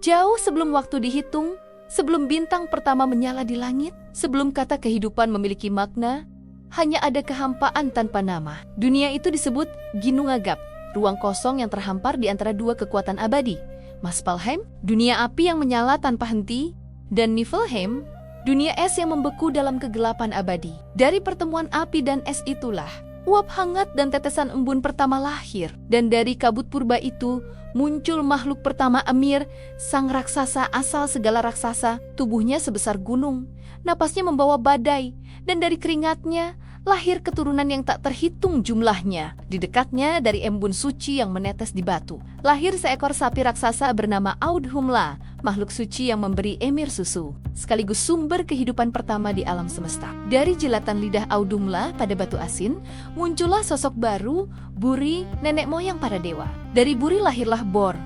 Jauh sebelum waktu dihitung, sebelum bintang pertama menyala di langit, sebelum kata kehidupan memiliki makna, hanya ada kehampaan tanpa nama. Dunia itu disebut Ginnungagap, ruang kosong yang terhampar di antara dua kekuatan abadi. Muspelheim, dunia api yang menyala tanpa henti, dan Niflheim, dunia es yang membeku dalam kegelapan abadi. Dari pertemuan api dan es itulah uap hangat dan tetesan embun pertama lahir. Dan dari kabut purba itu muncul makhluk pertama Ymir, sang raksasa asal segala raksasa. Tubuhnya sebesar gunung, napasnya membawa badai, dan dari keringatnya lahir keturunan yang tak terhitung jumlahnya. Di dekatnya dari embun suci yang menetes di batu, lahir seekor sapi raksasa bernama Audhumla, makhluk suci yang memberi Ymir susu, sekaligus sumber kehidupan pertama di alam semesta. Dari jilatan lidah Audhumla pada batu asin, muncullah sosok baru, Buri, nenek moyang para dewa. Dari Buri lahirlah Bor,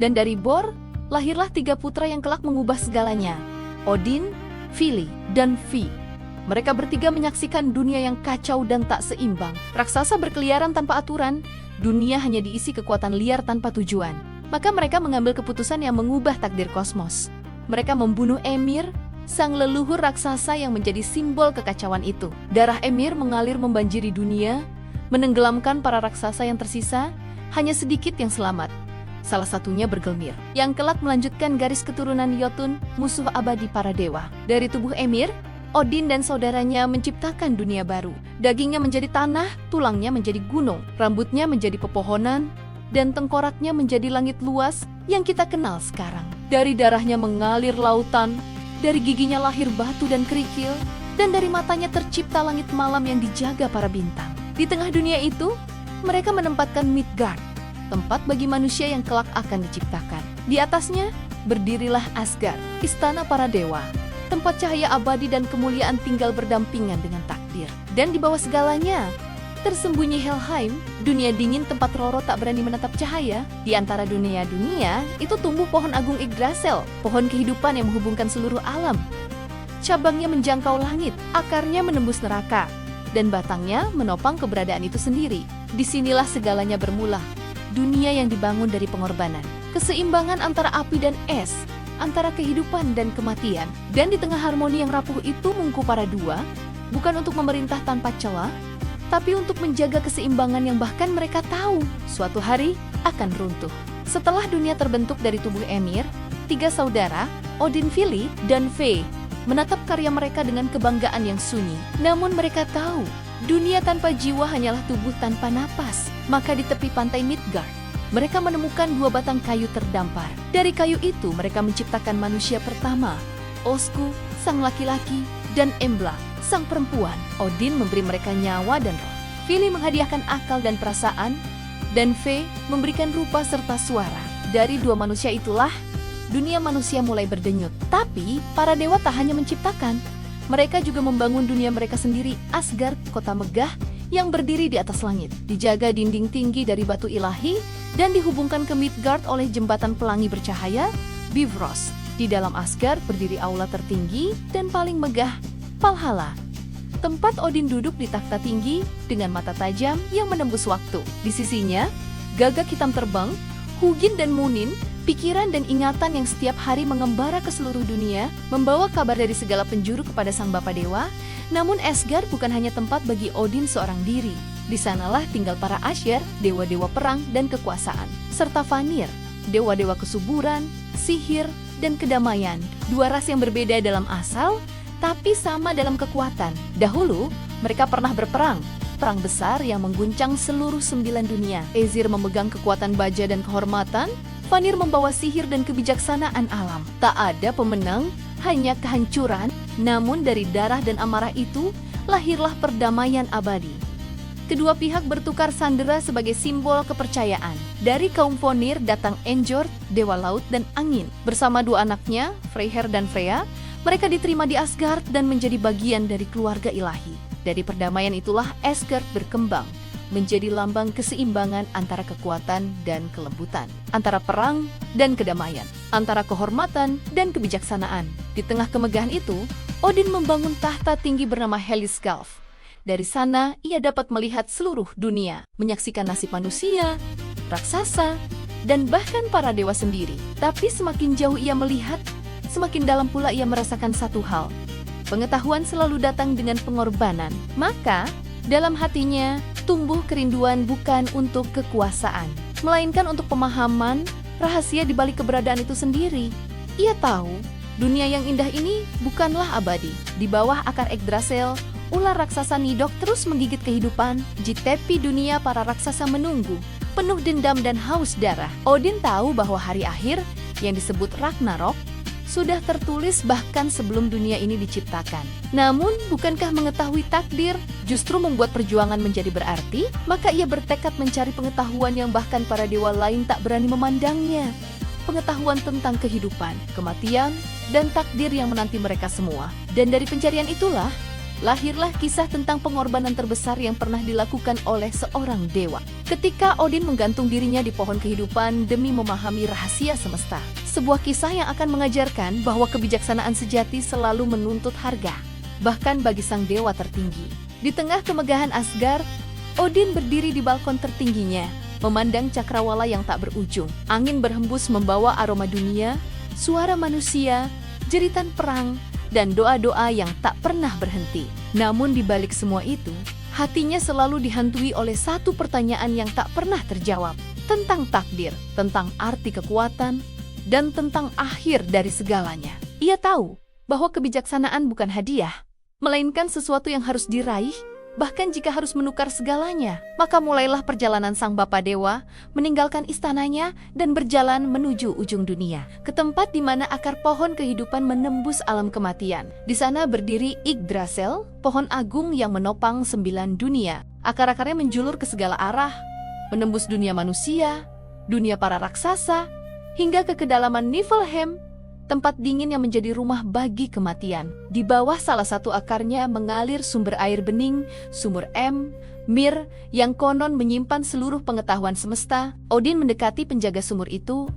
dan dari Bor lahirlah 3 putra yang kelak mengubah segalanya, Odin, Vili, dan Vi. Mereka bertiga menyaksikan dunia yang kacau dan tak seimbang. Raksasa berkeliaran tanpa aturan, dunia hanya diisi kekuatan liar tanpa tujuan. Maka mereka mengambil keputusan yang mengubah takdir kosmos. Mereka membunuh Ymir, sang leluhur raksasa yang menjadi simbol kekacauan itu. Darah Ymir mengalir membanjiri dunia, menenggelamkan para raksasa yang tersisa, hanya sedikit yang selamat. Salah satunya Bergelmir, yang kelak melanjutkan garis keturunan Jotun, musuh abadi para dewa. Dari tubuh Ymir, Odin dan saudaranya menciptakan dunia baru. Dagingnya menjadi tanah, tulangnya menjadi gunung, rambutnya menjadi pepohonan, dan tengkoraknya menjadi langit luas yang kita kenal sekarang. Dari darahnya mengalir lautan, dari giginya lahir batu dan kerikil, dan dari matanya tercipta langit malam yang dijaga para bintang. Di tengah dunia itu, mereka menempatkan Midgard, tempat bagi manusia yang kelak akan diciptakan. Di atasnya, berdirilah Asgard, istana para dewa, tempat cahaya abadi dan kemuliaan tinggal berdampingan dengan takdir. Dan di bawah segalanya, tersembunyi Helheim, dunia dingin tempat Roro tak berani menatap cahaya. Di antara dunia-dunia, itu tumbuh pohon agung Yggdrasil, pohon kehidupan yang menghubungkan seluruh alam. Cabangnya menjangkau langit, akarnya menembus neraka, dan batangnya menopang keberadaan itu sendiri. Disinilah segalanya bermula, dunia yang dibangun dari pengorbanan, keseimbangan antara api dan es, antara kehidupan dan kematian. Dan di tengah harmoni yang rapuh itu mungku para dua, bukan untuk memerintah tanpa celah, tapi untuk menjaga keseimbangan yang bahkan mereka tahu suatu hari akan runtuh. Setelah dunia terbentuk dari tubuh Ymir, 3 saudara, Odin, Vili, dan Ve, menatap karya mereka dengan kebanggaan yang sunyi. Namun mereka tahu, dunia tanpa jiwa hanyalah tubuh tanpa napas. Maka di tepi pantai Midgard, mereka menemukan 2 batang kayu terdampar. Dari kayu itu mereka menciptakan manusia pertama, Osku, sang laki-laki, dan Embla, sang perempuan. Odin memberi mereka nyawa dan roh. Vili menghadiahkan akal dan perasaan, dan Ve memberikan rupa serta suara. Dari 2 manusia itulah, dunia manusia mulai berdenyut. Tapi para dewa tak hanya menciptakan, mereka juga membangun dunia mereka sendiri, Asgard, kota megah yang berdiri di atas langit, dijaga dinding tinggi dari batu ilahi, dan dihubungkan ke Midgard oleh jembatan pelangi bercahaya, Bifrost. Di dalam Asgard berdiri aula tertinggi dan paling megah, Valhalla, tempat Odin duduk di takhta tinggi dengan mata tajam yang menembus waktu. Di sisinya, gagak hitam terbang, Hugin dan Munin, pikiran dan ingatan yang setiap hari mengembara ke seluruh dunia, membawa kabar dari segala penjuru kepada sang bapa dewa. Namun Asgard bukan hanya tempat bagi Odin seorang diri. Di sanalah tinggal para Aesir, dewa-dewa perang dan kekuasaan, serta Vanir, dewa-dewa kesuburan, sihir, dan kedamaian. 2 ras yang berbeda dalam asal, tapi sama dalam kekuatan. Dahulu, mereka pernah berperang, perang besar yang mengguncang seluruh 9 dunia. Aesir memegang kekuatan baja dan kehormatan, Vanir membawa sihir dan kebijaksanaan alam. Tak ada pemenang, hanya kehancuran. Namun dari darah dan amarah itu, lahirlah perdamaian abadi. Kedua pihak bertukar sandera sebagai simbol kepercayaan. Dari kaum Vanir datang Enjord, dewa laut dan angin. Bersama 2 anaknya, Freyr dan Freya, mereka diterima di Asgard dan menjadi bagian dari keluarga ilahi. Dari perdamaian itulah Asgard berkembang, menjadi lambang keseimbangan antara kekuatan dan kelembutan, antara perang dan kedamaian, antara kehormatan dan kebijaksanaan. Di tengah kemegahan itu, Odin membangun tahta tinggi bernama Hellisgalf. Dari sana, ia dapat melihat seluruh dunia, menyaksikan nasib manusia, raksasa, dan bahkan para dewa sendiri. Tapi semakin jauh ia melihat, semakin dalam pula ia merasakan satu hal. Pengetahuan selalu datang dengan pengorbanan. Maka, dalam hatinya tumbuh kerinduan bukan untuk kekuasaan, melainkan untuk pemahaman rahasia di balik keberadaan itu sendiri. Ia tahu, dunia yang indah ini bukanlah abadi. Di bawah akar Yggdrasil, ular raksasa Nidok terus menggigit kehidupan. Di tepi dunia para raksasa menunggu, penuh dendam dan haus darah. Odin tahu bahwa hari akhir, yang disebut Ragnarok, sudah tertulis bahkan sebelum dunia ini diciptakan. Namun, bukankah mengetahui takdir justru membuat perjuangan menjadi berarti? Maka ia bertekad mencari pengetahuan yang bahkan para dewa lain tak berani memandangnya. Pengetahuan tentang kehidupan, kematian, dan takdir yang menanti mereka semua. Dan dari pencarian itulah, lahirlah kisah tentang pengorbanan terbesar yang pernah dilakukan oleh seorang dewa. Ketika Odin menggantung dirinya di pohon kehidupan demi memahami rahasia semesta. Sebuah kisah yang akan mengajarkan bahwa kebijaksanaan sejati selalu menuntut harga, bahkan bagi sang dewa tertinggi. Di tengah kemegahan Asgard, Odin berdiri di balkon tertingginya, memandang cakrawala yang tak berujung. Angin berhembus membawa aroma dunia, suara manusia, jeritan perang, dan doa-doa yang tak pernah berhenti. Namun di balik semua itu, hatinya selalu dihantui oleh satu pertanyaan yang tak pernah terjawab. Tentang takdir, tentang arti kekuatan, dan tentang akhir dari segalanya. Ia tahu bahwa kebijaksanaan bukan hadiah, melainkan sesuatu yang harus diraih, bahkan jika harus menukar segalanya. Maka mulailah perjalanan sang Bapa Dewa, meninggalkan istananya dan berjalan menuju ujung dunia, ke tempat di mana akar pohon kehidupan menembus alam kematian. Di sana berdiri Yggdrasil, pohon agung yang menopang 9 dunia. Akar-akarnya menjulur ke segala arah, menembus dunia manusia, dunia para raksasa, hingga ke kedalaman Niflheim, tempat dingin yang menjadi rumah bagi kematian. Di bawah salah satu akarnya mengalir sumber air bening, sumur Mir, yang konon menyimpan seluruh pengetahuan semesta. Odin mendekati penjaga sumur itu,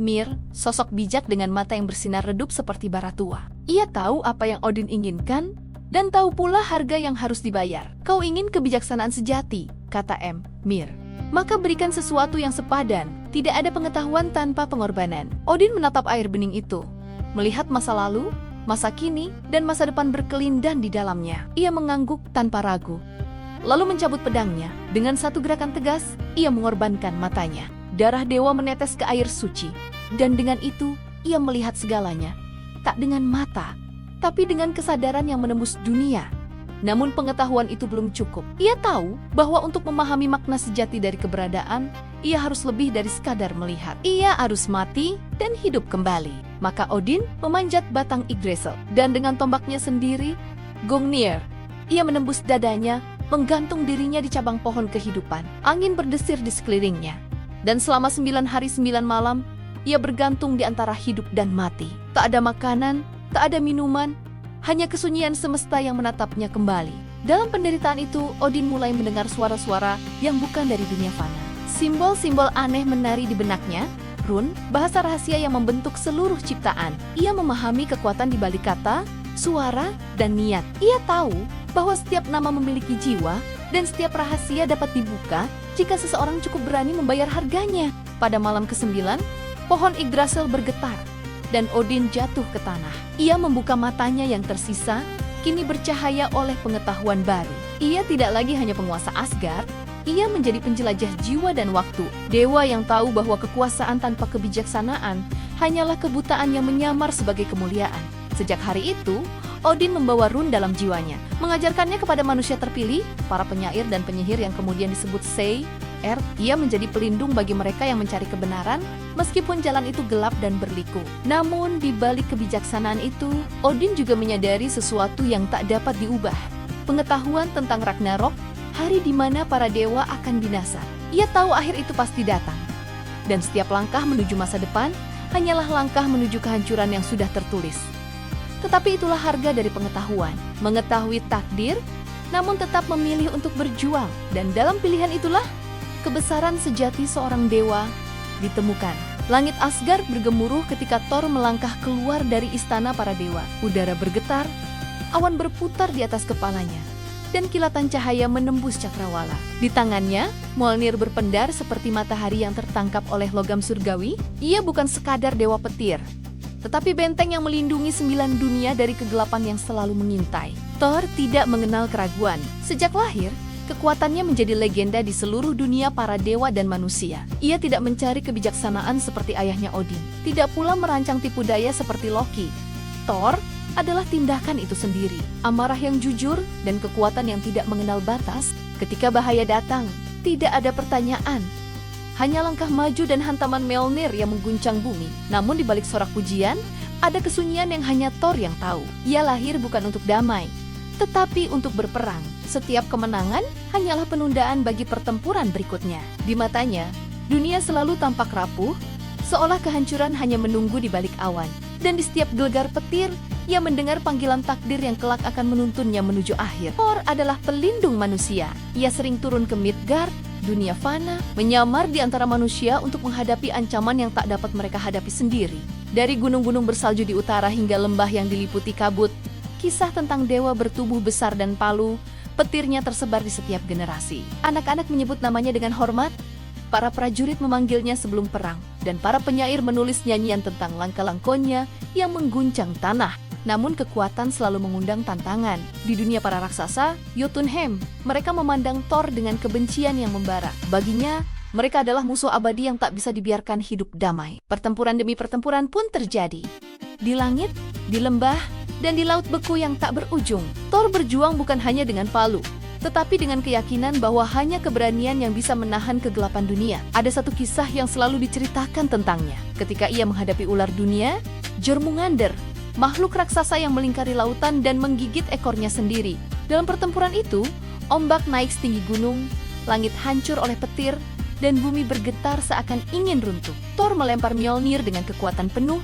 Mir, sosok bijak dengan mata yang bersinar redup seperti bara tua. Ia tahu apa yang Odin inginkan, dan tahu pula harga yang harus dibayar. Kau ingin kebijaksanaan sejati, kata Mir. Maka berikan sesuatu yang sepadan. Tidak ada pengetahuan tanpa pengorbanan. Odin menatap air bening itu, melihat masa lalu, masa kini, dan masa depan berkelindan di dalamnya. Ia mengangguk tanpa ragu, lalu mencabut pedangnya. Dengan satu gerakan tegas, ia mengorbankan matanya. Darah dewa menetes ke air suci, dan dengan itu, ia melihat segalanya. Tak dengan mata, tapi dengan kesadaran yang menembus dunia. Namun pengetahuan itu belum cukup. Ia tahu bahwa untuk memahami makna sejati dari keberadaan, ia harus lebih dari sekadar melihat. Ia harus mati dan hidup kembali. Maka Odin memanjat batang Yggdrasil, dan dengan tombaknya sendiri, Gungnir, ia menembus dadanya, menggantung dirinya di cabang pohon kehidupan. Angin berdesir di sekelilingnya, dan selama 9 hari 9 malam, ia bergantung di antara hidup dan mati. Tak ada makanan, tak ada minuman, hanya kesunyian semesta yang menatapnya kembali. Dalam penderitaan itu, Odin mulai mendengar suara-suara yang bukan dari dunia fana. Simbol-simbol aneh menari di benaknya, rune, bahasa rahasia yang membentuk seluruh ciptaan. Ia memahami kekuatan di balik kata, suara, dan niat. Ia tahu bahwa setiap nama memiliki jiwa, dan setiap rahasia dapat dibuka jika seseorang cukup berani membayar harganya. Pada malam ke-9, pohon Yggdrasil bergetar, dan Odin jatuh ke tanah. Ia membuka matanya yang tersisa, kini bercahaya oleh pengetahuan baru. Ia tidak lagi hanya penguasa Asgard, ia menjadi penjelajah jiwa dan waktu. Dewa yang tahu bahwa kekuasaan tanpa kebijaksanaan hanyalah kebutaan yang menyamar sebagai kemuliaan. Sejak hari itu, Odin membawa rune dalam jiwanya, mengajarkannya kepada manusia terpilih, para penyair dan penyihir yang kemudian disebut Sei. Ia menjadi pelindung bagi mereka yang mencari kebenaran, meskipun jalan itu gelap dan berliku. Namun, di balik kebijaksanaan itu, Odin juga menyadari sesuatu yang tak dapat diubah. Pengetahuan tentang Ragnarok, hari di mana para dewa akan binasa. Ia tahu akhir itu pasti datang. Dan setiap langkah menuju masa depan, hanyalah langkah menuju kehancuran yang sudah tertulis. Tetapi itulah harga dari pengetahuan. Mengetahui takdir, namun tetap memilih untuk berjuang. Dan dalam pilihan itulah, kebesaran sejati seorang dewa ditemukan. Langit Asgard bergemuruh ketika Thor melangkah keluar dari istana para dewa. Udara bergetar, awan berputar di atas kepalanya, dan kilatan cahaya menembus cakrawala. Di tangannya, Mjolnir berpendar seperti matahari yang tertangkap oleh logam surgawi. Ia bukan sekadar dewa petir, tetapi benteng yang melindungi 9 dunia dari kegelapan yang selalu mengintai. Thor tidak mengenal keraguan. Sejak lahir, kekuatannya menjadi legenda di seluruh dunia para dewa dan manusia. Ia tidak mencari kebijaksanaan seperti ayahnya Odin, tidak pula merancang tipu daya seperti Loki. Thor adalah tindakan itu sendiri, amarah yang jujur dan kekuatan yang tidak mengenal batas. Ketika bahaya datang, tidak ada pertanyaan, hanya langkah maju dan hantaman Mjolnir yang mengguncang bumi. Namun di balik sorak pujian, ada kesunyian yang hanya Thor yang tahu. Ia lahir bukan untuk damai, tetapi untuk berperang. Setiap kemenangan hanyalah penundaan bagi pertempuran berikutnya. Di matanya, dunia selalu tampak rapuh, seolah kehancuran hanya menunggu di balik awan. Dan di setiap gelegar petir, ia mendengar panggilan takdir yang kelak akan menuntunnya menuju akhir. Thor adalah pelindung manusia. Ia sering turun ke Midgard, dunia fana, menyamar di antara manusia untuk menghadapi ancaman yang tak dapat mereka hadapi sendiri. Dari gunung-gunung bersalju di utara hingga lembah yang diliputi kabut, kisah tentang dewa bertubuh besar dan palu, petirnya tersebar di setiap generasi. Anak-anak menyebut namanya dengan hormat, para prajurit memanggilnya sebelum perang, dan para penyair menulis nyanyian tentang langkah-langkahnya yang mengguncang tanah. Namun kekuatan selalu mengundang tantangan. Di dunia para raksasa, Jotunheim, mereka memandang Thor dengan kebencian yang membara. Baginya, mereka adalah musuh abadi yang tak bisa dibiarkan hidup damai. Pertempuran demi pertempuran pun terjadi. Di langit, di lembah, dan di laut beku yang tak berujung. Thor berjuang bukan hanya dengan palu, tetapi dengan keyakinan bahwa hanya keberanian yang bisa menahan kegelapan dunia. Ada satu kisah yang selalu diceritakan tentangnya. Ketika ia menghadapi ular dunia, Jormungandr, makhluk raksasa yang melingkari lautan dan menggigit ekornya sendiri. Dalam pertempuran itu, ombak naik setinggi gunung, langit hancur oleh petir, dan bumi bergetar seakan ingin runtuh. Thor melempar Mjolnir dengan kekuatan penuh,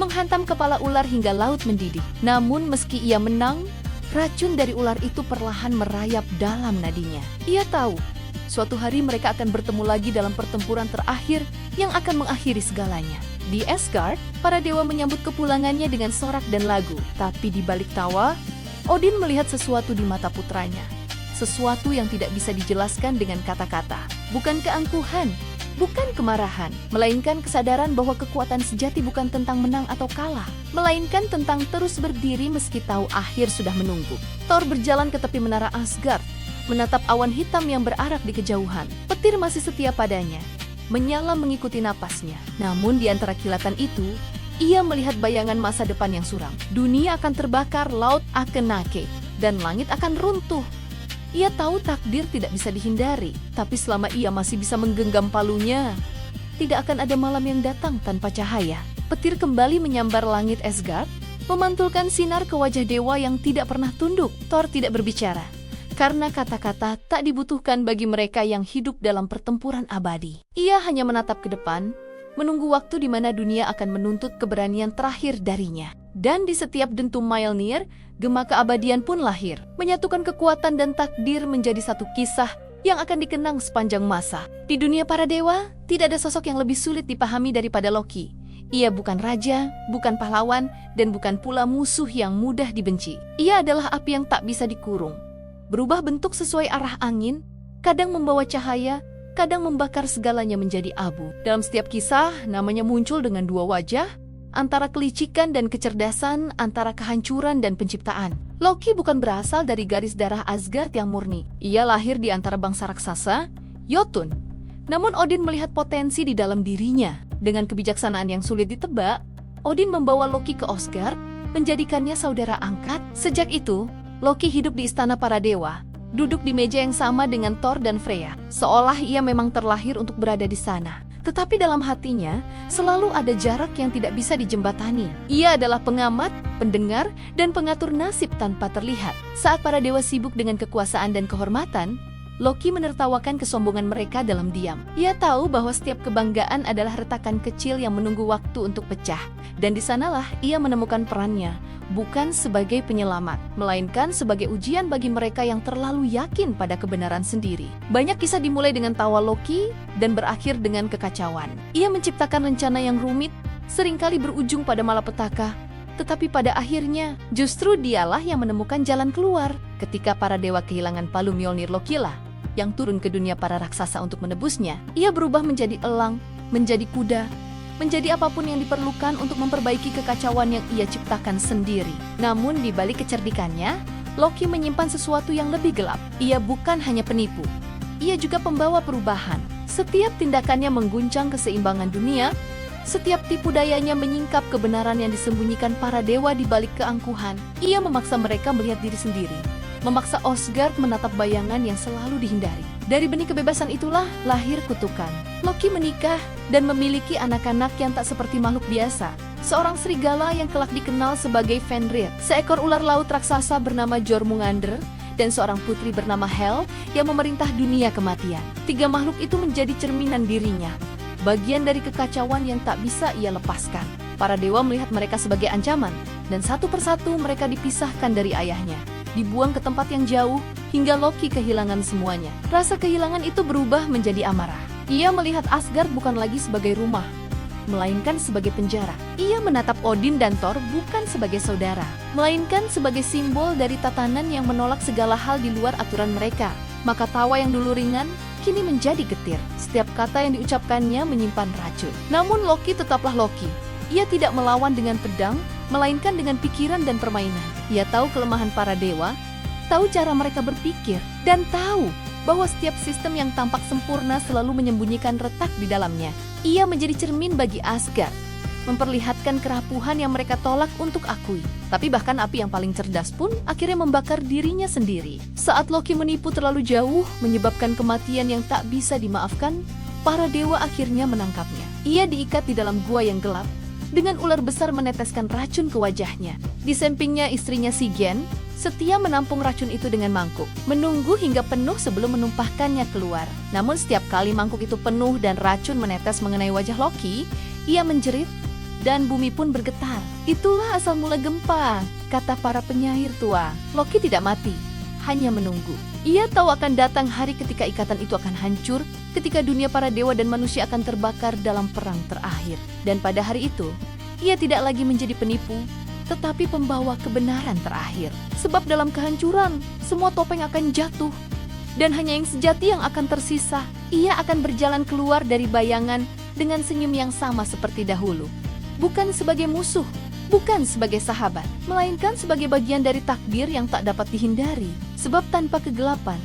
menghantam kepala ular hingga laut mendidih. Namun meski ia menang, racun dari ular itu perlahan merayap dalam nadinya. Ia tahu, suatu hari mereka akan bertemu lagi dalam pertempuran terakhir yang akan mengakhiri segalanya. Di Asgard, para dewa menyambut kepulangannya dengan sorak dan lagu. Tapi di balik tawa, Odin melihat sesuatu di mata putranya. Sesuatu yang tidak bisa dijelaskan dengan kata-kata. Bukan keangkuhan, bukan kemarahan, melainkan kesadaran bahwa kekuatan sejati bukan tentang menang atau kalah, melainkan tentang terus berdiri meski tahu akhir sudah menunggu. Thor berjalan ke tepi menara Asgard, menatap awan hitam yang berarak di kejauhan. Petir masih setia padanya, menyala mengikuti napasnya. Namun di antara kilatan itu, ia melihat bayangan masa depan yang suram. Dunia akan terbakar, laut akan naik, dan langit akan runtuh. Ia tahu takdir tidak bisa dihindari, tapi selama ia masih bisa menggenggam palunya, tidak akan ada malam yang datang tanpa cahaya. Petir kembali menyambar langit Asgard, memantulkan sinar ke wajah dewa yang tidak pernah tunduk. Thor tidak berbicara, karena kata-kata tak dibutuhkan bagi mereka yang hidup dalam pertempuran abadi. Ia hanya menatap ke depan, menunggu waktu di mana dunia akan menuntut keberanian terakhir darinya. Dan di setiap dentum Mjolnir, gema keabadian pun lahir, menyatukan kekuatan dan takdir menjadi satu kisah yang akan dikenang sepanjang masa. Di dunia para dewa, tidak ada sosok yang lebih sulit dipahami daripada Loki. Ia bukan raja, bukan pahlawan, dan bukan pula musuh yang mudah dibenci. Ia adalah api yang tak bisa dikurung, berubah bentuk sesuai arah angin, kadang membawa cahaya, kadang membakar segalanya menjadi abu. Dalam setiap kisah, namanya muncul dengan dua wajah, antara kelicikan dan kecerdasan, antara kehancuran dan penciptaan. Loki bukan berasal dari garis darah Asgard yang murni. Ia lahir di antara bangsa raksasa, Jotun. Namun Odin melihat potensi di dalam dirinya. Dengan kebijaksanaan yang sulit ditebak, Odin membawa Loki ke Asgard, menjadikannya saudara angkat. Sejak itu, Loki hidup di istana para dewa, duduk di meja yang sama dengan Thor dan Freya, seolah ia memang terlahir untuk berada di sana. Tetapi dalam hatinya, selalu ada jarak yang tidak bisa dijembatani. Ia adalah pengamat, pendengar, dan pengatur nasib tanpa terlihat. Saat para dewa sibuk dengan kekuasaan dan kehormatan, Loki menertawakan kesombongan mereka dalam diam. Ia tahu bahwa setiap kebanggaan adalah retakan kecil yang menunggu waktu untuk pecah. Dan di sanalah ia menemukan perannya, bukan sebagai penyelamat, melainkan sebagai ujian bagi mereka yang terlalu yakin pada kebenaran sendiri. Banyak kisah dimulai dengan tawa Loki dan berakhir dengan kekacauan. Ia menciptakan rencana yang rumit, seringkali berujung pada malapetaka, Tetapi pada akhirnya, justru dialah yang menemukan jalan keluar. Ketika para dewa kehilangan palu Mjolnir Lokilah, yang turun ke dunia para raksasa untuk menebusnya, ia berubah menjadi elang, menjadi kuda, menjadi apapun yang diperlukan untuk memperbaiki kekacauan yang ia ciptakan sendiri. Namun di balik kecerdikannya, Loki menyimpan sesuatu yang lebih gelap. Ia bukan hanya penipu, ia juga pembawa perubahan. Setiap tindakannya mengguncang keseimbangan dunia, setiap tipu dayanya menyingkap kebenaran yang disembunyikan para dewa di balik keangkuhan. Ia memaksa mereka melihat diri sendiri, memaksa Asgard menatap bayangan yang selalu dihindari. Dari benih kebebasan itulah lahir kutukan. Loki menikah dan memiliki anak-anak yang tak seperti makhluk biasa. Seorang serigala yang kelak dikenal sebagai Fenrir, seekor ular laut raksasa bernama Jormungandr, dan seorang putri bernama Hel yang memerintah dunia kematian. Tiga makhluk itu menjadi cerminan dirinya, bagian dari kekacauan yang tak bisa ia lepaskan. Para dewa melihat mereka sebagai ancaman, dan satu persatu mereka dipisahkan dari ayahnya, dibuang ke tempat yang jauh, hingga Loki kehilangan semuanya. Rasa kehilangan itu berubah menjadi amarah. Ia melihat Asgard bukan lagi sebagai rumah, melainkan sebagai penjara. Ia menatap Odin dan Thor bukan sebagai saudara, melainkan sebagai simbol dari tatanan yang menolak segala hal di luar aturan mereka. Maka tawa yang dulu ringan, kini menjadi getir. Setiap kata yang diucapkannya menyimpan racun. Namun Loki tetaplah Loki. Ia tidak melawan dengan pedang, melainkan dengan pikiran dan permainan. Ia tahu kelemahan para dewa, tahu cara mereka berpikir, dan tahu bahwa setiap sistem yang tampak sempurna selalu menyembunyikan retak di dalamnya. Ia menjadi cermin bagi Asgard, memperlihatkan kerapuhan yang mereka tolak untuk akui. Tapi bahkan api yang paling cerdas pun akhirnya membakar dirinya sendiri. Saat Loki menipu terlalu jauh, menyebabkan kematian yang tak bisa dimaafkan, para dewa akhirnya menangkapnya. Ia diikat di dalam gua yang gelap, dengan ular besar meneteskan racun ke wajahnya. Di sampingnya istrinya Sigyn, setia menampung racun itu dengan mangkuk, menunggu hingga penuh sebelum menumpahkannya keluar. Namun setiap kali mangkuk itu penuh dan racun menetes mengenai wajah Loki, ia menjerit, dan bumi pun bergetar. Itulah asal mula gempa, kata para penyair tua. Loki tidak mati, hanya menunggu. Ia tahu akan datang hari ketika ikatan itu akan hancur, ketika dunia para dewa dan manusia akan terbakar dalam perang terakhir. Dan pada hari itu, ia tidak lagi menjadi penipu, tetapi pembawa kebenaran terakhir. Sebab dalam kehancuran, semua topeng akan jatuh, dan hanya yang sejati yang akan tersisa. Ia akan berjalan keluar dari bayangan dengan senyum yang sama seperti dahulu. Bukan sebagai musuh, bukan sebagai sahabat, melainkan sebagai bagian dari takdir yang tak dapat dihindari. Sebab tanpa kegelapan,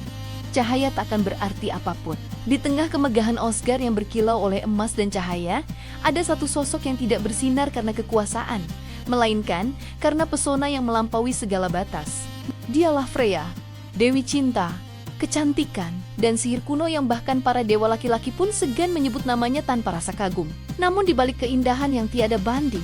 cahaya tak akan berarti apapun. Di tengah kemegahan Asgard yang berkilau oleh emas dan cahaya, ada satu sosok yang tidak bersinar karena kekuasaan, melainkan karena pesona yang melampaui segala batas. Dialah Freya, Dewi Cinta, kecantikan, dan sihir kuno yang bahkan para dewa laki-laki pun segan menyebut namanya tanpa rasa kagum. Namun di balik keindahan yang tiada banding,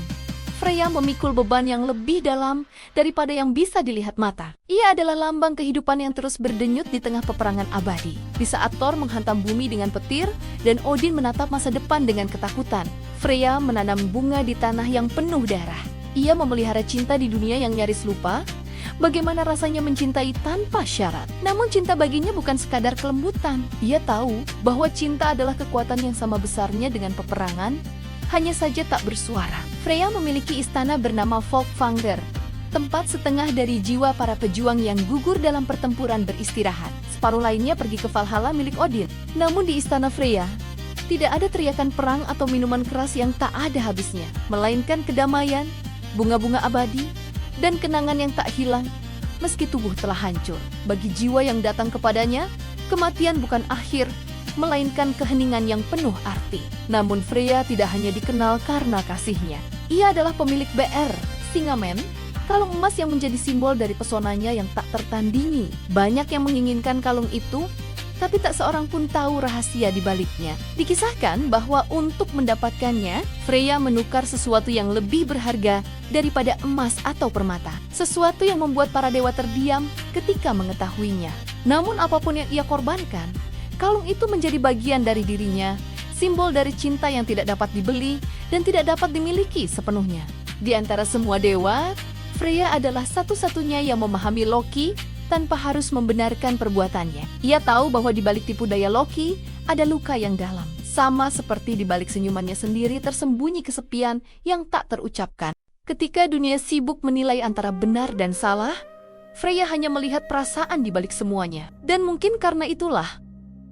Freya memikul beban yang lebih dalam daripada yang bisa dilihat mata. Ia adalah lambang kehidupan yang terus berdenyut di tengah peperangan abadi. Di saat Thor menghantam bumi dengan petir dan Odin menatap masa depan dengan ketakutan, Freya menanam bunga di tanah yang penuh darah. Ia memelihara cinta di dunia yang nyaris lupa bagaimana rasanya mencintai tanpa syarat. Namun cinta baginya bukan sekadar kelembutan. Ia tahu bahwa cinta adalah kekuatan yang sama besarnya dengan peperangan, hanya saja tak bersuara. Freya memiliki istana bernama Folkvanger, tempat setengah dari jiwa para pejuang yang gugur dalam pertempuran beristirahat. Separuh lainnya pergi ke Valhalla milik Odin. Namun di istana Freya, tidak ada teriakan perang atau minuman keras yang tak ada habisnya, melainkan kedamaian, bunga-bunga abadi, dan kenangan yang tak hilang meski tubuh telah hancur. Bagi jiwa yang datang kepadanya, kematian bukan akhir, melainkan keheningan yang penuh arti. Namun Freya tidak hanya dikenal karena kasihnya. Ia adalah pemilik BR, Singamen, kalung emas yang menjadi simbol dari pesonanya yang tak tertandingi. Banyak yang menginginkan kalung itu, tapi tak seorang pun tahu rahasia di baliknya. Dikisahkan bahwa untuk mendapatkannya, Freya menukar sesuatu yang lebih berharga daripada emas atau permata. Sesuatu yang membuat para dewa terdiam ketika mengetahuinya. Namun apapun yang ia korbankan, kalung itu menjadi bagian dari dirinya, simbol dari cinta yang tidak dapat dibeli dan tidak dapat dimiliki sepenuhnya. Di antara semua dewa, Freya adalah satu-satunya yang memahami Loki tanpa harus membenarkan perbuatannya. Ia tahu bahwa di balik tipu daya Loki ada luka yang dalam. Sama seperti di balik senyumannya sendiri tersembunyi kesepian yang tak terucapkan. Ketika dunia sibuk menilai antara benar dan salah, Freya hanya melihat perasaan di balik semuanya. Dan mungkin karena itulah,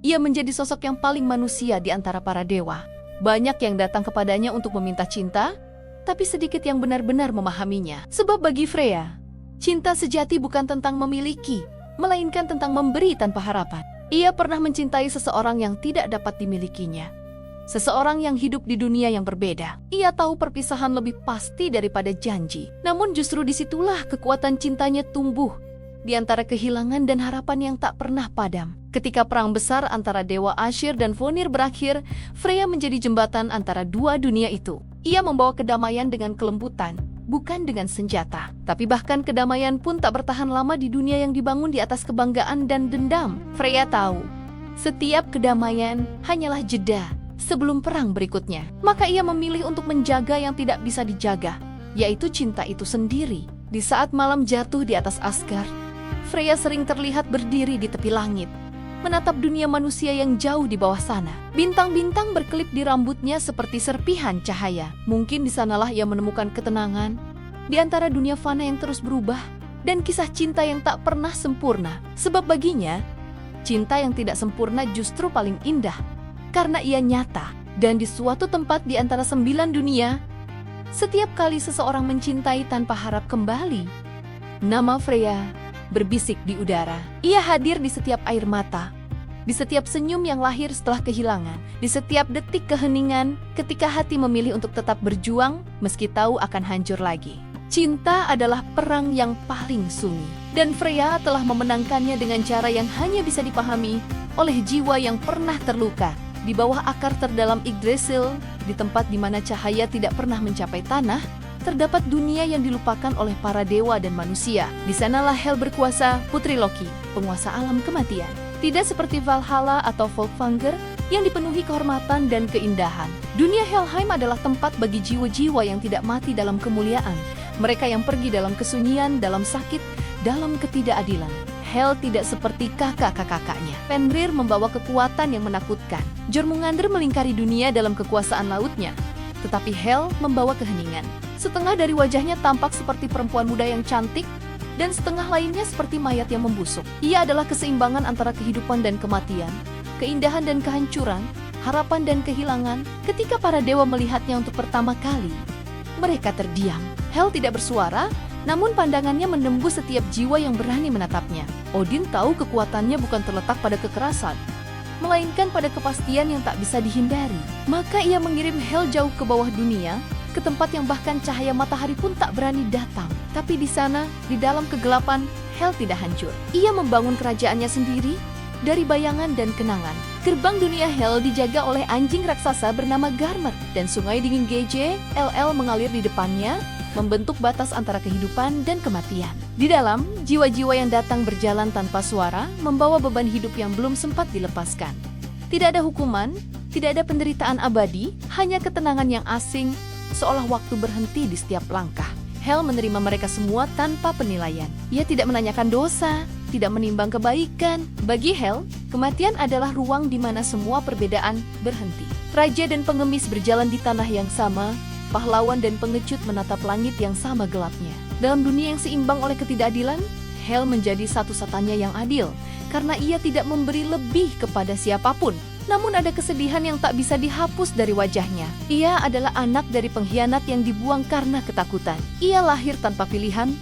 ia menjadi sosok yang paling manusia di antara para dewa. Banyak yang datang kepadanya untuk meminta cinta, tapi sedikit yang benar-benar memahaminya. Sebab bagi Freya, cinta sejati bukan tentang memiliki, melainkan tentang memberi tanpa harapan. Ia pernah mencintai seseorang yang tidak dapat dimilikinya. Seseorang yang hidup di dunia yang berbeda. Ia tahu perpisahan lebih pasti daripada janji. Namun justru disitulah kekuatan cintanya tumbuh, di antara kehilangan dan harapan yang tak pernah padam. Ketika perang besar antara Dewa Asyir dan Vonir berakhir, Freya menjadi jembatan antara dua dunia itu. Ia membawa kedamaian dengan kelembutan, bukan dengan senjata. Tapi bahkan kedamaian pun tak bertahan lama di dunia yang dibangun di atas kebanggaan dan dendam. Freya tahu, setiap kedamaian hanyalah jeda sebelum perang berikutnya. Maka ia memilih untuk menjaga yang tidak bisa dijaga, yaitu cinta itu sendiri. Di saat malam jatuh di atas Asgard, Freya sering terlihat berdiri di tepi langit, menatap dunia manusia yang jauh di bawah sana. Bintang-bintang berkelip di rambutnya seperti serpihan cahaya. Mungkin di sanalah ia menemukan ketenangan di antara dunia fana yang terus berubah dan kisah cinta yang tak pernah sempurna. Sebab baginya, cinta yang tidak sempurna justru paling indah karena ia nyata. Dan di suatu tempat di antara 9 dunia, setiap kali seseorang mencintai tanpa harap kembali, nama Freya berbisik di udara. Ia hadir di setiap air mata, di setiap senyum yang lahir setelah kehilangan, di setiap detik keheningan ketika hati memilih untuk tetap berjuang meski tahu akan hancur lagi. Cinta adalah perang yang paling sunyi, dan Freya telah memenangkannya dengan cara yang hanya bisa dipahami oleh jiwa yang pernah terluka. Di bawah akar terdalam Yggdrasil, di tempat di mana cahaya tidak pernah mencapai tanah, terdapat dunia yang dilupakan oleh para dewa dan manusia. Di sanalah Hel berkuasa, putri Loki, penguasa alam kematian. Tidak seperti Valhalla atau Folkvanger yang dipenuhi kehormatan dan keindahan. Dunia Helheim adalah tempat bagi jiwa-jiwa yang tidak mati dalam kemuliaan. Mereka yang pergi dalam kesunyian, dalam sakit, dalam ketidakadilan. Hel tidak seperti kakak-kakaknya. Fenrir membawa kekuatan yang menakutkan. Jormungandr melingkari dunia dalam kekuasaan lautnya. Tetapi Hel membawa keheningan. Setengah dari wajahnya tampak seperti perempuan muda yang cantik, dan setengah lainnya seperti mayat yang membusuk. Ia adalah keseimbangan antara kehidupan dan kematian, keindahan dan kehancuran, harapan dan kehilangan. Ketika para dewa melihatnya untuk pertama kali, mereka terdiam. Hel tidak bersuara, namun pandangannya menembus setiap jiwa yang berani menatapnya. Odin tahu kekuatannya bukan terletak pada kekerasan, melainkan pada kepastian yang tak bisa dihindari. Maka ia mengirim Hel jauh ke bawah dunia, ke tempat yang bahkan cahaya matahari pun tak berani datang. Tapi di sana, di dalam kegelapan, Hel tidak hancur. Ia membangun kerajaannya sendiri dari bayangan dan kenangan. Gerbang dunia Hel dijaga oleh anjing raksasa bernama Garmer, dan sungai dingin GJLL mengalir di depannya, membentuk batas antara kehidupan dan kematian. Di dalam, jiwa-jiwa yang datang berjalan tanpa suara, membawa beban hidup yang belum sempat dilepaskan. Tidak ada hukuman, tidak ada penderitaan abadi, hanya ketenangan yang asing, seolah waktu berhenti di setiap langkah. Hel menerima mereka semua tanpa penilaian. Ia tidak menanyakan dosa, tidak menimbang kebaikan. Bagi Hel, kematian adalah ruang di mana semua perbedaan berhenti. Raja dan pengemis berjalan di tanah yang sama, pahlawan dan pengecut menatap langit yang sama gelapnya. Dalam dunia yang seimbang oleh ketidakadilan, Hel menjadi satu-satunya yang adil, karena ia tidak memberi lebih kepada siapapun. Namun ada kesedihan yang tak bisa dihapus dari wajahnya. Ia adalah anak dari pengkhianat yang dibuang karena ketakutan. Ia lahir tanpa pilihan,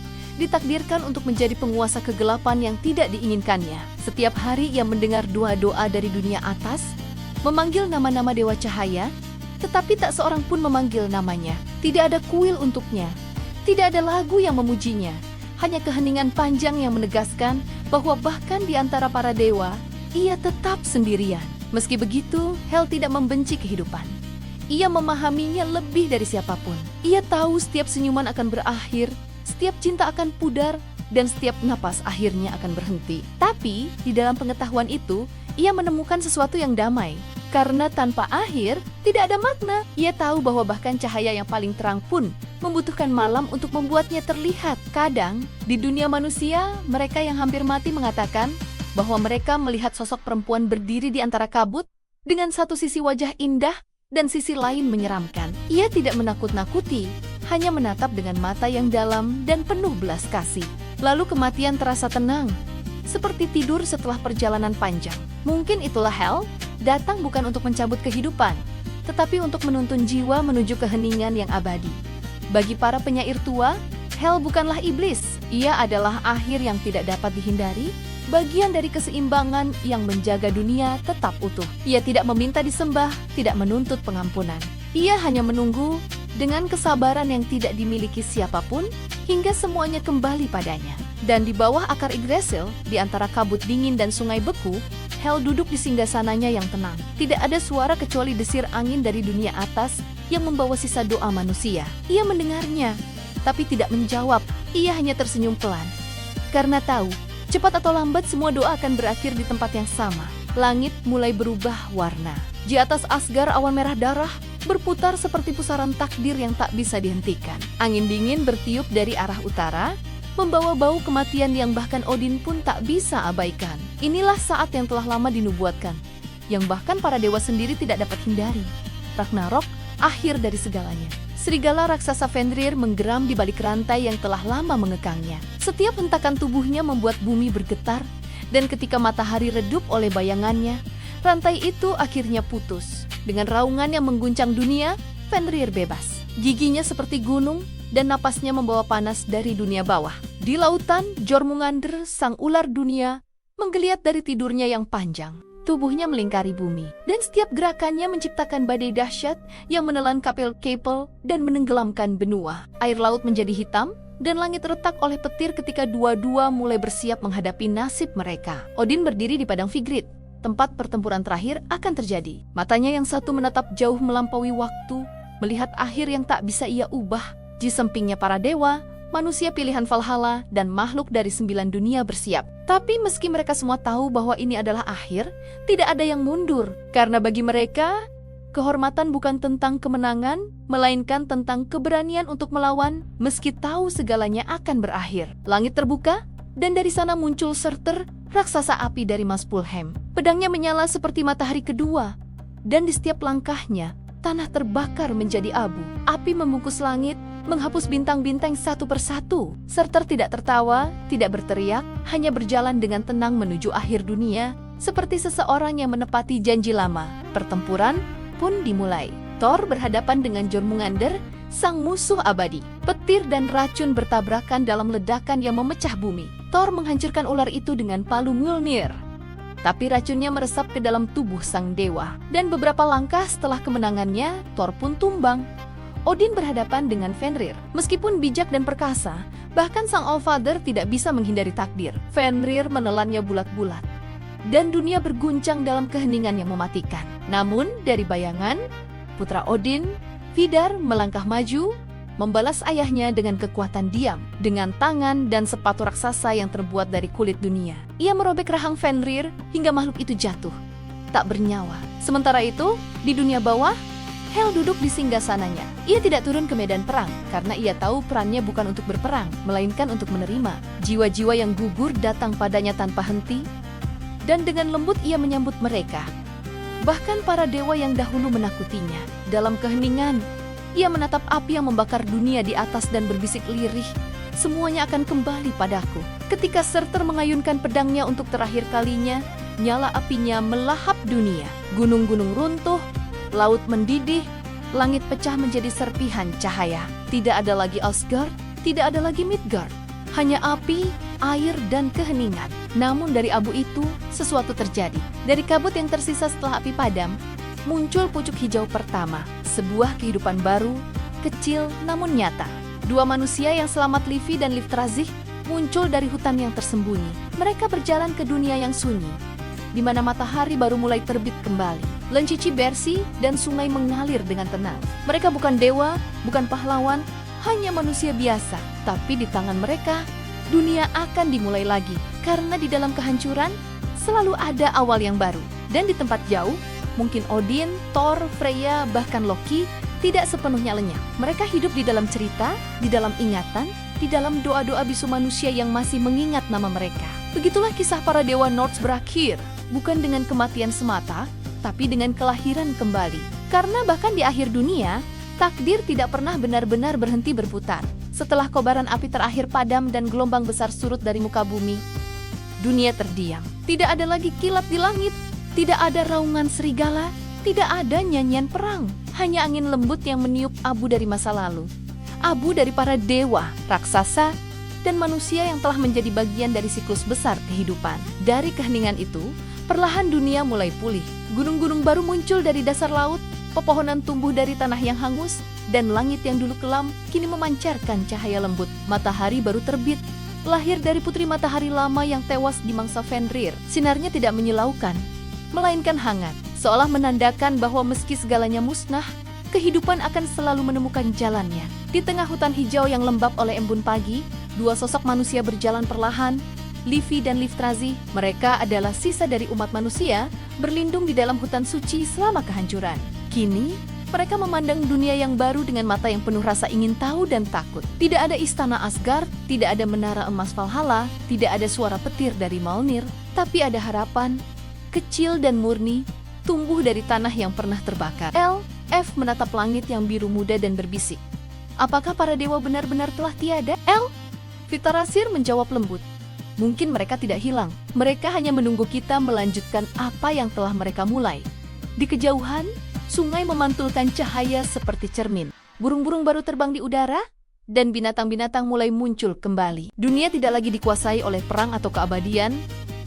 ditakdirkan untuk menjadi penguasa kegelapan yang tidak diinginkannya. Setiap hari ia mendengar doa-doa dari dunia atas, memanggil nama-nama dewa cahaya, tetapi tak seorang pun memanggil namanya. Tidak ada kuil untuknya, tidak ada lagu yang memujinya. Hanya keheningan panjang yang menegaskan bahwa bahkan di antara para dewa, ia tetap sendirian. Meski begitu, Hel tidak membenci kehidupan. Ia memahaminya lebih dari siapapun. Ia tahu setiap senyuman akan berakhir, setiap cinta akan pudar, dan setiap napas akhirnya akan berhenti. Tapi, di dalam pengetahuan itu, ia menemukan sesuatu yang damai. Karena tanpa akhir, tidak ada makna. Ia tahu bahwa bahkan cahaya yang paling terang pun membutuhkan malam untuk membuatnya terlihat. Kadang, di dunia manusia, mereka yang hampir mati mengatakan bahwa mereka melihat sosok perempuan berdiri di antara kabut dengan satu sisi wajah indah dan sisi lain menyeramkan. Ia tidak menakut-nakuti, hanya menatap dengan mata yang dalam dan penuh belas kasih. Lalu kematian terasa tenang, seperti tidur setelah perjalanan panjang. Mungkin itulah Hel, datang bukan untuk mencabut kehidupan, tetapi untuk menuntun jiwa menuju keheningan yang abadi. Bagi para penyair tua, Hel bukanlah iblis. Ia adalah akhir yang tidak dapat dihindari, bagian dari keseimbangan yang menjaga dunia tetap utuh. Ia tidak meminta disembah, tidak menuntut pengampunan. Ia hanya menunggu dengan kesabaran yang tidak dimiliki siapapun hingga semuanya kembali padanya. Dan di bawah akar Yggdrasil, di antara kabut dingin dan sungai beku, Hel duduk di singgasananya yang tenang. Tidak ada suara kecuali desir angin dari dunia atas yang membawa sisa doa manusia. Ia mendengarnya, tapi tidak menjawab. Ia hanya tersenyum pelan. Karena tahu, cepat atau lambat semua doa akan berakhir di tempat yang sama. Langit mulai berubah warna. Di atas Asgard awan merah darah berputar seperti pusaran takdir yang tak bisa dihentikan. Angin dingin bertiup dari arah utara, membawa bau kematian yang bahkan Odin pun tak bisa abaikan. Inilah saat yang telah lama dinubuatkan, yang bahkan para dewa sendiri tidak dapat hindari. Ragnarok, akhir dari segalanya. Serigala raksasa Fenrir menggeram di balik rantai yang telah lama mengekangnya. Setiap hentakan tubuhnya membuat bumi bergetar, dan ketika matahari redup oleh bayangannya, rantai itu akhirnya putus. Dengan raungan yang mengguncang dunia, Fenrir bebas. Giginya seperti gunung, dan napasnya membawa panas dari dunia bawah. Di lautan, Jormungandr, sang ular dunia, menggeliat dari tidurnya yang panjang. Tubuhnya melingkari bumi, dan setiap gerakannya menciptakan badai dahsyat yang menelan kapal Keppel dan menenggelamkan benua. Air laut menjadi hitam, dan langit retak oleh petir ketika dua-dua mulai bersiap menghadapi nasib mereka. Odin berdiri di padang Vigrid, tempat pertempuran terakhir akan terjadi. Matanya yang satu menatap jauh melampaui waktu, melihat akhir yang tak bisa ia ubah. Di sampingnya para dewa, manusia pilihan Valhalla, dan makhluk dari 9 dunia bersiap. Tapi meski mereka semua tahu bahwa ini adalah akhir, tidak ada yang mundur. Karena bagi mereka, kehormatan bukan tentang kemenangan, melainkan tentang keberanian untuk melawan meski tahu segalanya akan berakhir. Langit terbuka, dan dari sana muncul Surtur, raksasa api dari Muspelheim. Pedangnya menyala seperti matahari kedua, dan di setiap langkahnya, tanah terbakar menjadi abu. Api membungkus langit, menghapus bintang-bintang satu persatu. Surtur tidak tertawa, tidak berteriak, hanya berjalan dengan tenang menuju akhir dunia, seperti seseorang yang menepati janji lama. Pertempuran pun dimulai. Thor berhadapan dengan Jormungandr, sang musuh abadi. Petir dan racun bertabrakan dalam ledakan yang memecah bumi. Thor menghancurkan ular itu dengan palu Mjolnir. Tapi racunnya meresap ke dalam tubuh sang dewa. Dan beberapa langkah setelah kemenangannya, Thor pun tumbang. Odin berhadapan dengan Fenrir. Meskipun bijak dan perkasa, bahkan sang Allfather tidak bisa menghindari takdir. Fenrir menelannya bulat-bulat, dan dunia berguncang dalam keheningan yang mematikan. Namun, dari bayangan, putra Odin, Vidar, melangkah maju, membalas ayahnya dengan kekuatan diam, dengan tangan dan sepatu raksasa yang terbuat dari kulit dunia. Ia merobek rahang Fenrir hingga makhluk itu jatuh, tak bernyawa. Sementara itu, di dunia bawah, Hel duduk di singgasananya. Ia tidak turun ke medan perang, karena ia tahu perannya bukan untuk berperang, melainkan untuk menerima. Jiwa-jiwa yang gugur datang padanya tanpa henti, dan dengan lembut ia menyambut mereka. Bahkan para dewa yang dahulu menakutinya. Dalam keheningan, ia menatap api yang membakar dunia di atas dan berbisik lirih, "Semuanya akan kembali padaku." Ketika Surtur mengayunkan pedangnya untuk terakhir kalinya, nyala apinya melahap dunia. Gunung-gunung runtuh, laut mendidih, langit pecah menjadi serpihan cahaya. Tidak ada lagi Asgard, tidak ada lagi Midgard. Hanya api, air, dan keheningan. Namun dari abu itu, sesuatu terjadi. Dari kabut yang tersisa setelah api padam, muncul pucuk hijau pertama. Sebuah kehidupan baru, kecil namun nyata. Dua manusia yang selamat, Livi dan Livtrazih, muncul dari hutan yang tersembunyi. Mereka berjalan ke dunia yang sunyi, di mana matahari baru mulai terbit kembali. Lencici bersih dan sungai mengalir dengan tenang. Mereka bukan dewa, bukan pahlawan, hanya manusia biasa. Tapi di tangan mereka, dunia akan dimulai lagi. Karena di dalam kehancuran, selalu ada awal yang baru. Dan di tempat jauh, mungkin Odin, Thor, Freya, bahkan Loki tidak sepenuhnya lenyap. Mereka hidup di dalam cerita, di dalam ingatan, di dalam doa-doa bisu manusia yang masih mengingat nama mereka. Begitulah kisah para dewa Norse berakhir. Bukan dengan kematian semata, tapi dengan kelahiran kembali. Karena bahkan di akhir dunia, Takdir tidak pernah benar-benar berhenti berputar. Setelah kobaran api terakhir padam dan gelombang besar surut dari muka bumi, dunia terdiam. Tidak ada lagi kilat di langit, tidak ada raungan serigala, tidak ada nyanyian perang. Hanya angin lembut yang meniup abu dari masa lalu. Abu dari para dewa, raksasa, dan manusia yang telah menjadi bagian dari siklus besar kehidupan. Dari keheningan itu, perlahan dunia mulai pulih. Gunung-gunung baru muncul dari dasar laut, pepohonan tumbuh dari tanah yang hangus, dan langit yang dulu kelam kini memancarkan cahaya lembut. Matahari baru terbit, lahir dari putri matahari lama yang tewas di mangsa Fenrir. Sinarnya tidak menyilaukan, melainkan hangat, seolah menandakan bahwa meski segalanya musnah, kehidupan akan selalu menemukan jalannya. Di tengah hutan hijau yang lembab oleh embun pagi, dua sosok manusia berjalan perlahan, Livi dan Livtrazi. Mereka adalah sisa dari umat manusia, berlindung di dalam hutan suci selama kehancuran. Kini, mereka memandang dunia yang baru dengan mata yang penuh rasa ingin tahu dan takut. Tidak ada istana Asgard, tidak ada menara emas Valhalla, tidak ada suara petir dari Mjolnir, tapi ada harapan, kecil dan murni, tumbuh dari tanah yang pernah terbakar. F menatap langit yang biru muda dan berbisik. Apakah para dewa benar-benar telah tiada? Fitarasir menjawab lembut. Mungkin mereka tidak hilang. Mereka hanya menunggu kita melanjutkan apa yang telah mereka mulai. Di kejauhan, sungai memantulkan cahaya seperti cermin. Burung-burung baru terbang di udara, dan binatang-binatang mulai muncul kembali. Dunia tidak lagi dikuasai oleh perang atau keabadian,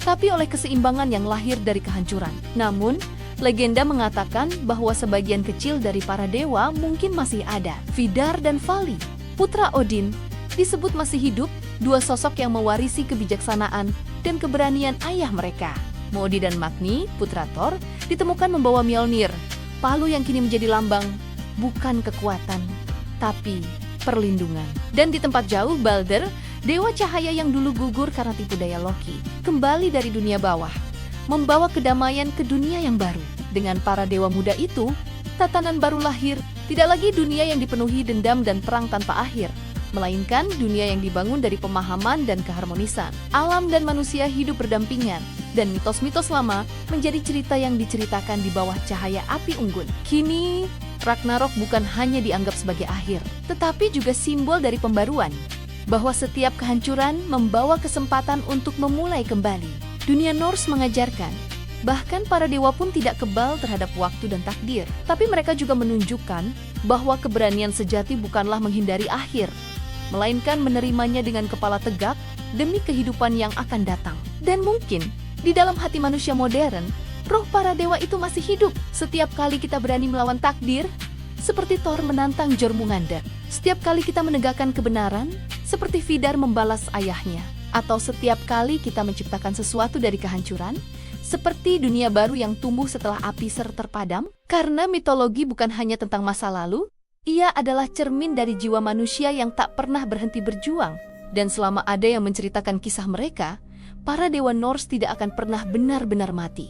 tapi oleh keseimbangan yang lahir dari kehancuran. Namun, legenda mengatakan bahwa sebagian kecil dari para dewa mungkin masih ada. Vidar dan Vali, putra Odin, disebut masih hidup, dua sosok yang mewarisi kebijaksanaan dan keberanian ayah mereka. Modi dan Magni, putra Thor, ditemukan membawa Mjolnir, palu yang kini menjadi lambang, bukan kekuatan, tapi perlindungan. Dan di tempat jauh, Balder, dewa cahaya yang dulu gugur karena tipu daya Loki, kembali dari dunia bawah, membawa kedamaian ke dunia yang baru. Dengan para dewa muda itu, tatanan baru lahir, tidak lagi dunia yang dipenuhi dendam dan perang tanpa akhir, melainkan dunia yang dibangun dari pemahaman dan keharmonisan. Alam dan manusia hidup berdampingan, dan mitos-mitos lama menjadi cerita yang diceritakan di bawah cahaya api unggun. Kini, Ragnarok bukan hanya dianggap sebagai akhir, tetapi juga simbol dari pembaruan, bahwa setiap kehancuran membawa kesempatan untuk memulai kembali. Dunia Norse mengajarkan, bahkan para dewa pun tidak kebal terhadap waktu dan takdir, tapi mereka juga menunjukkan bahwa keberanian sejati bukanlah menghindari akhir, melainkan menerimanya dengan kepala tegak demi kehidupan yang akan datang. Dan mungkin, di dalam hati manusia modern, roh para dewa itu masih hidup. Setiap kali kita berani melawan takdir, seperti Thor menantang Jormungandr. Setiap kali kita menegakkan kebenaran, seperti Vidar membalas ayahnya. Atau setiap kali kita menciptakan sesuatu dari kehancuran, seperti dunia baru yang tumbuh setelah api ser terpadam. Karena mitologi bukan hanya tentang masa lalu, ia adalah cermin dari jiwa manusia yang tak pernah berhenti berjuang. Dan selama ada yang menceritakan kisah mereka, para dewa Norse tidak akan pernah benar-benar mati.